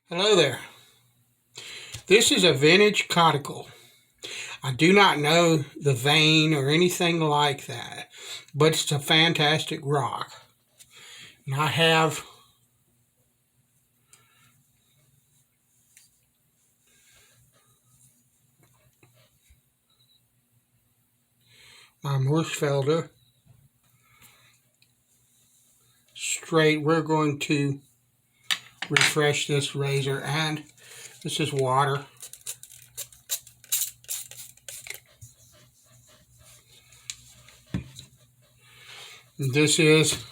Hello there. This is a vintage Coticule. I do not know the vein or anything like that, but it's a fantastic rock. And I have my Moershfelder straight. We're going to refresh this razor, and this is water. And this is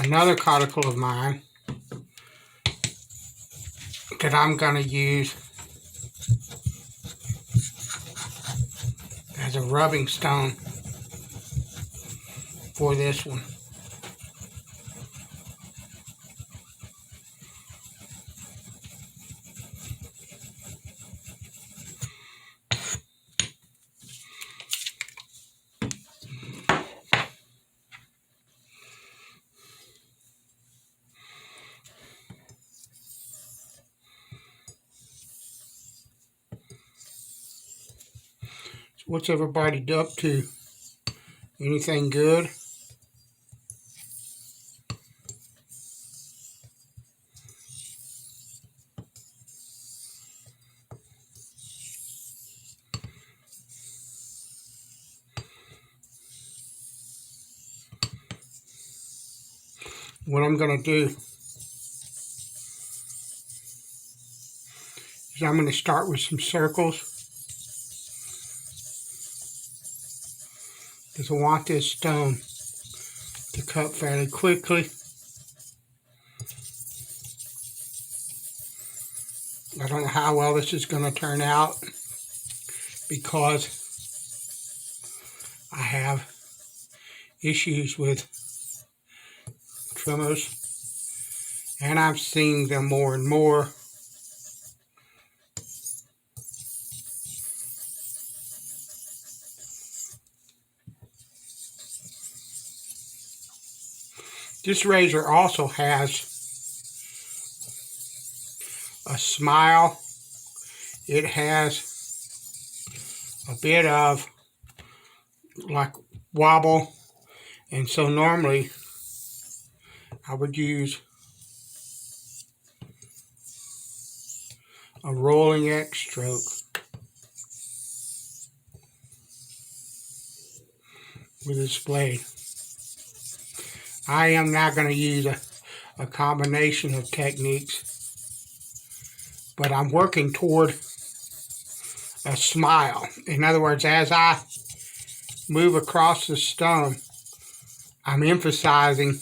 another Coticule of mine that I'm going to use as a rubbing stone for this one. So what's everybody up to? Anything good? What I'm going to do is I'm going to start with some circles, because I want this stone to cut fairly quickly. I don't know how well this is going to turn out because I have issues with trimmers, and I'm seeing them more and more. This razor also has a smile. It has a bit of like wobble, and so normally I would use a rolling X stroke with this blade. I am now going to use a combination of techniques, but I'm working toward a smile. In other words, as I move across the stone, I'm emphasizing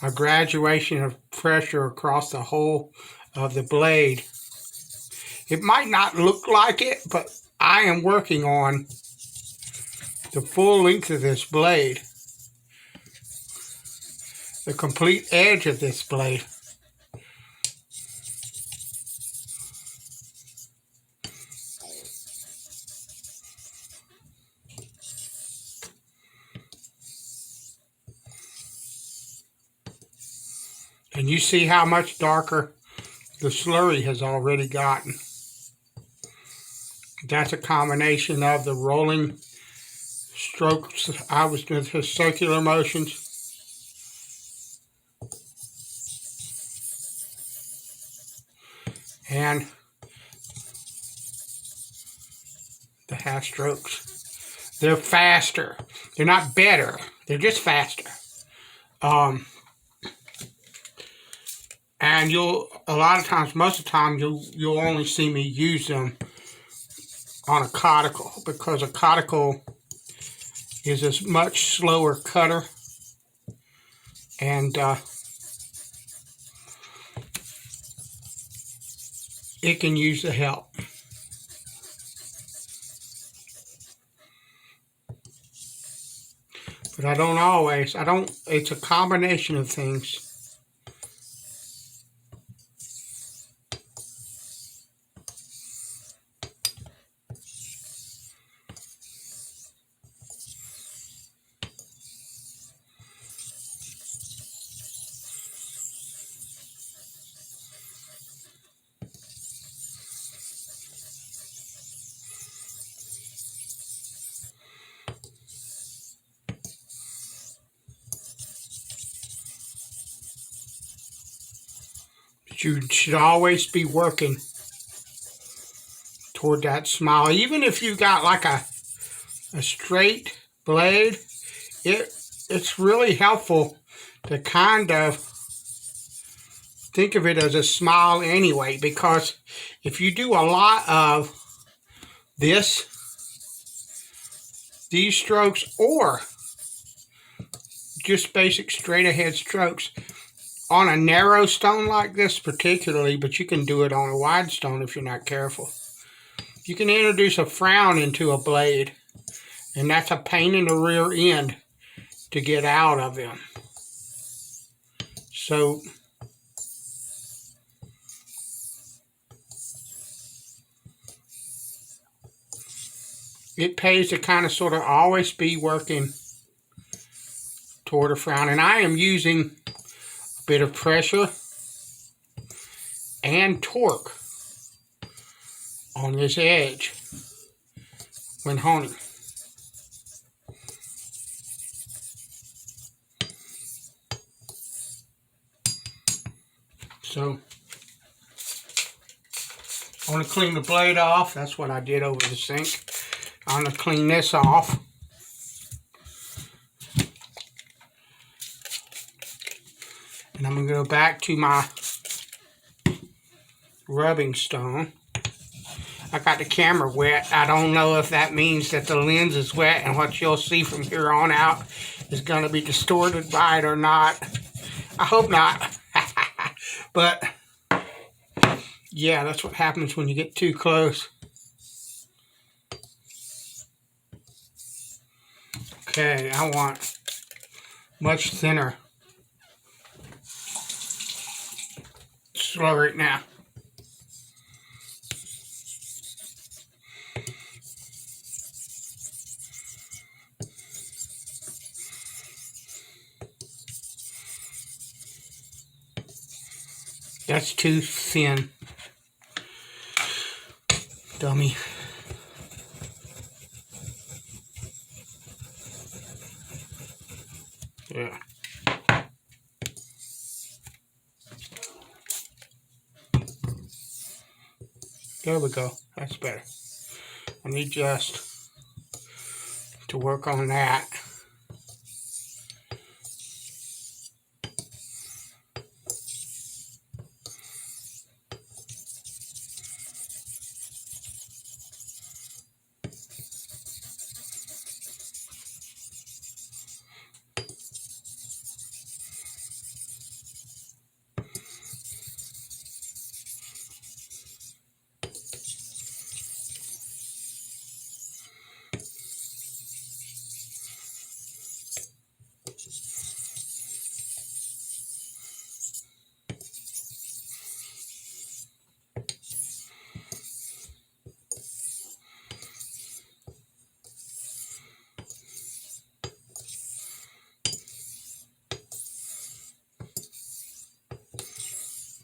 a graduation of pressure across the whole of the blade. It might not look like it, but I am working on the full length of this blade, the complete edge of this blade. And you see how much darker the slurry has already gotten. That's a combination of the rolling strokes I was doing, the circular motions, and the half strokes. They're faster. They're not better. They're just faster. And a lot of times, most of the time, you'll only see me use them on a Coticule, because a Coticule is a much slower cutter, and it can use the help. But I don't always. It's a combination of things. But you should always be working toward that smile. Even if you got like a straight blade, it's really helpful to kind of think of it as a smile anyway, because if you do a lot of these strokes, or just basic straight ahead strokes on a narrow stone like this particularly, but you can do it on a wide stone if you're not careful, you can introduce a frown into a blade, and that's a pain in the rear end to get out of them. So it pays to kind of sort of always be working toward a frown. And I am using a bit of pressure and torque on this edge when honing. So I want to clean the blade off. That's what I did over the sink. I'm going to clean this off. And I'm going to go back to my rubbing stone. I got the camera wet. I don't know if that means that the lens is wet, and what you'll see from here on out is going to be distorted by it or not. I hope not. But yeah, that's what happens when you get too close. Okay, I want much thinner. Slower it now. That's too thin. Dummy. Yeah. There we go. That's better. I need just to work on that.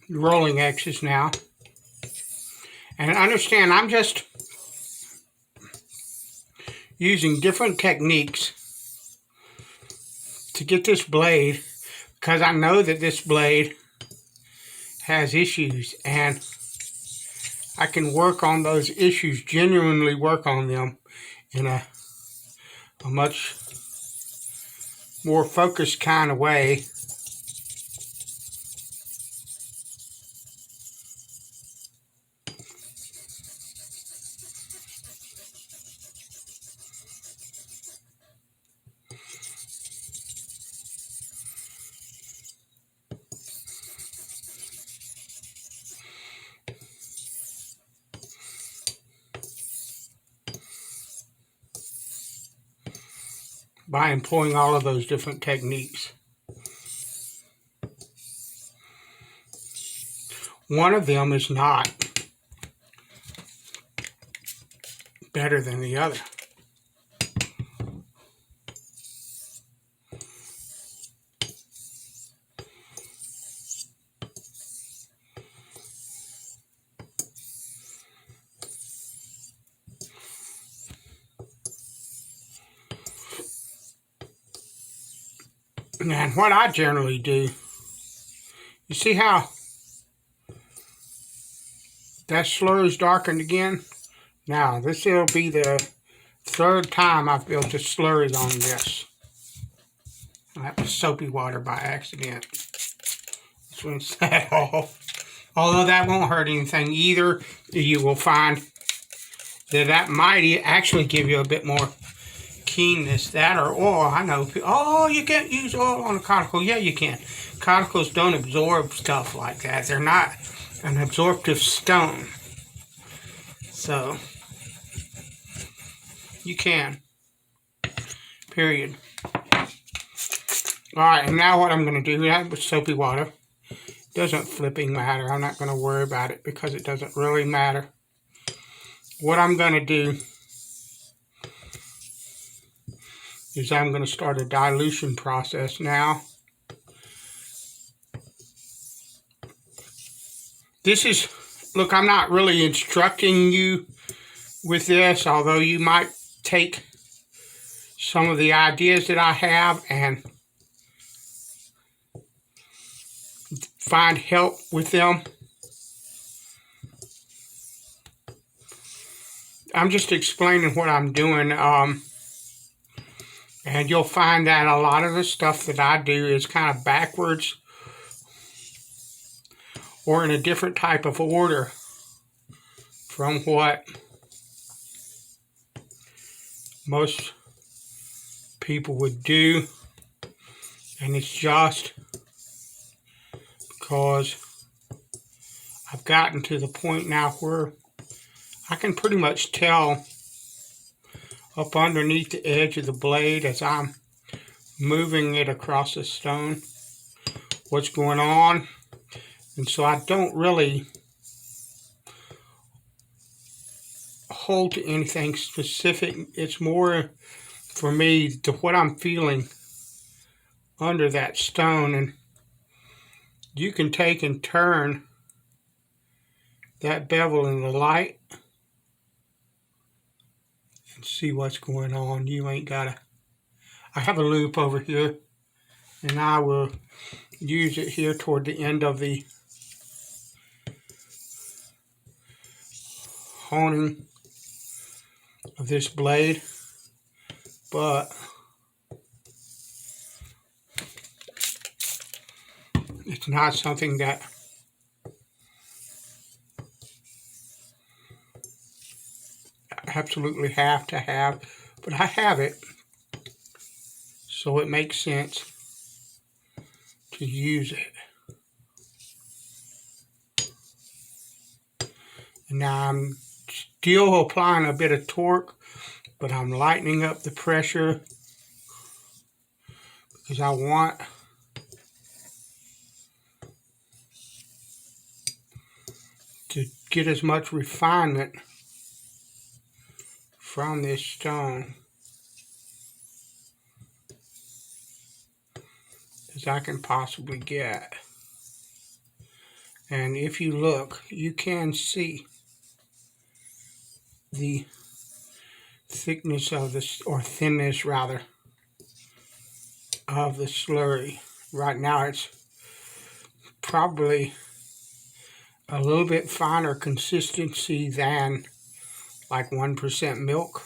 Rolling X's now. And understand, I'm just using different techniques to get this blade, because I know that this blade has issues, and I can work on those issues, genuinely work on them in a much more focused kind of way. By employing all of those different techniques. One of them is not better than the other. And what I generally do, you see how That slurry's darkened again. Now, this will be the third time I've built a slurry on this. That was soapy water by accident. Let's rinse that off. Although that won't hurt anything either, you will find that might actually give you a bit more keenness. That or oil. I know. Oh, you can't use oil on a coticule. Yeah, you can. Coticles don't absorb stuff like that. They're not an absorptive stone. So, you can. Period. Alright, and now what I'm going to do, that with soapy water, doesn't flipping matter. I'm not going to worry about it because it doesn't really matter. What I'm going to do is I'm going to start a dilution process now. This is, look, I'm not really instructing you with this, although you might take some of the ideas that I have and find help with them. I'm just explaining what I'm doing, and you'll find that a lot of the stuff that I do is kind of backwards or in a different type of order from what most people would do, and it's just because I've gotten to the point now where I can pretty much tell up underneath the edge of the blade as I'm moving it across the stone what's going on, and so I don't really hold to anything specific. It's more for me to what I'm feeling under that stone, and you can take and turn that bevel in the light and see what's going on. You ain't gotta. I have a loop over here, and I will use it here toward the end of the honing of this blade, but it's not something that I absolutely have to have, but I have it, so it makes sense to use it. And now I'm still applying a bit of torque, but I'm lightening up the pressure because I want to get as much refinement from this stone as I can possibly get. And if you look, you can see the thickness of this, or thinness rather, of the slurry. Right now it's probably a little bit finer consistency than like 1% milk.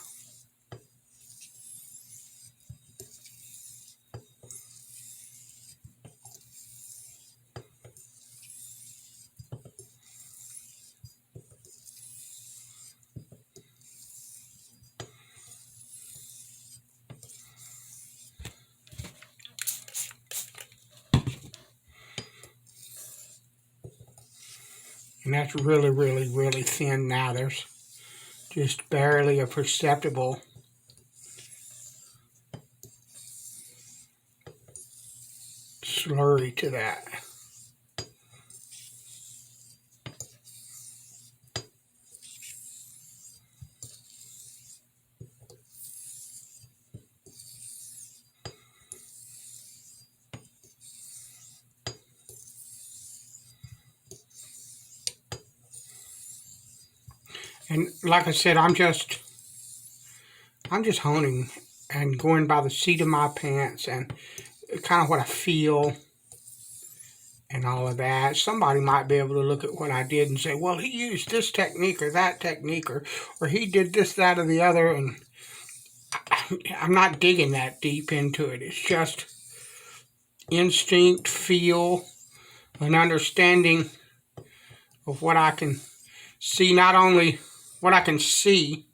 And that's really, really, really thin now. There's just barely a perceptible slurry to that. And like I said, I'm just honing and going by the seat of my pants and kind of what I feel and all of that. Somebody might be able to look at what I did and say, well, he used this technique or that technique, or he did this, that, or the other, and I'm not digging that deep into it. It's just instinct, feel, an understanding of what I can see, not only what I can see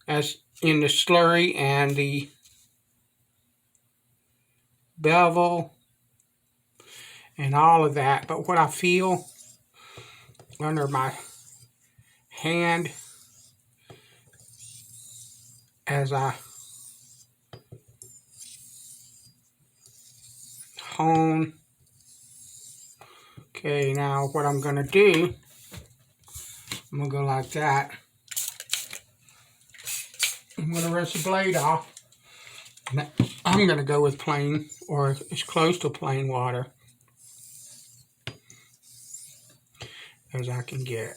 as in the slurry and the bevel and all of that, but what I feel under my hand as I hone. Okay, now what I'm going to do, I'm going to go like that. I'm going to rinse the blade off. I'm going to go with plain, or as close to plain water as I can get.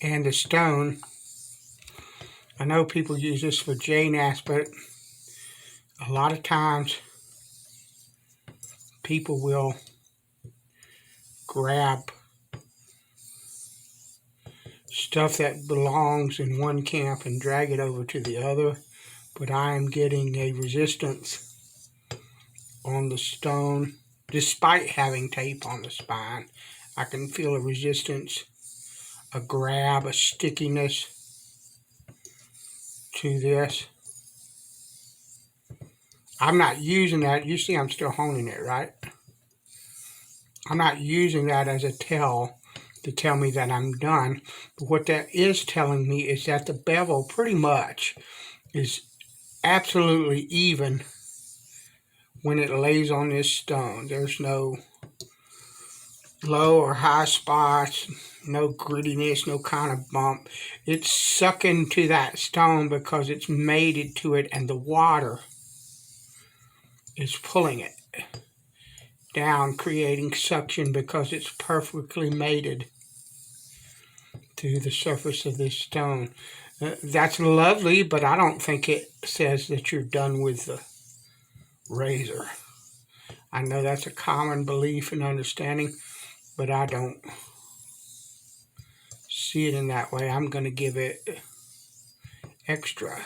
And the stone, I know people use this for JNAS, but a lot of times people will grab stuff that belongs in one camp and drag it over to the other, but I am getting a resistance on the stone despite having tape on the spine. I can feel a resistance, a grab, a stickiness to this. I'm not using that. You see I'm still honing it, right? I'm not using that as a tell to tell me that I'm done. But what that is telling me is that the bevel pretty much is absolutely even when it lays on this stone. There's no low or high spots, no grittiness, no kind of bump. It's sucking to that stone because it's mated to it, and the water is pulling it down, creating suction because it's perfectly mated to the surface of this stone. That's lovely, but I don't think it says that you're done with the razor. I know that's a common belief and understanding, but I don't see it in that way. I'm going to give it extra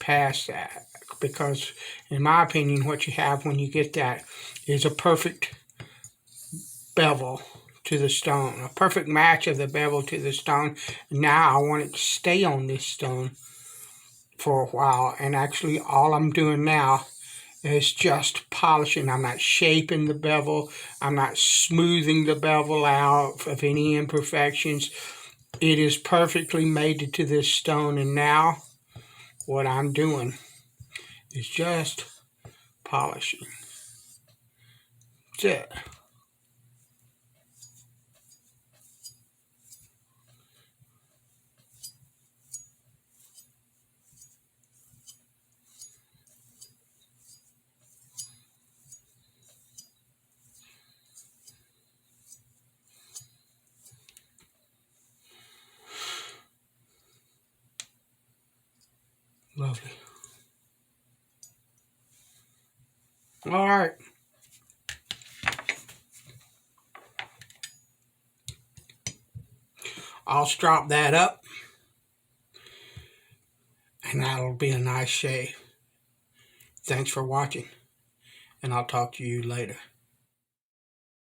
past that, because in my opinion what you have when you get that is a perfect bevel to the stone, a perfect match of the bevel to the stone. Now I want it to stay on this stone for a while, and actually all I'm doing now is just polishing. I'm not shaping the bevel, I'm not smoothing the bevel out of any imperfections. It is perfectly mated to this stone, and now what I'm doing is just polishing. That's it. Lovely. All right. I'll strop that up, and that'll be a nice shave. Thanks for watching, and I'll talk to you later.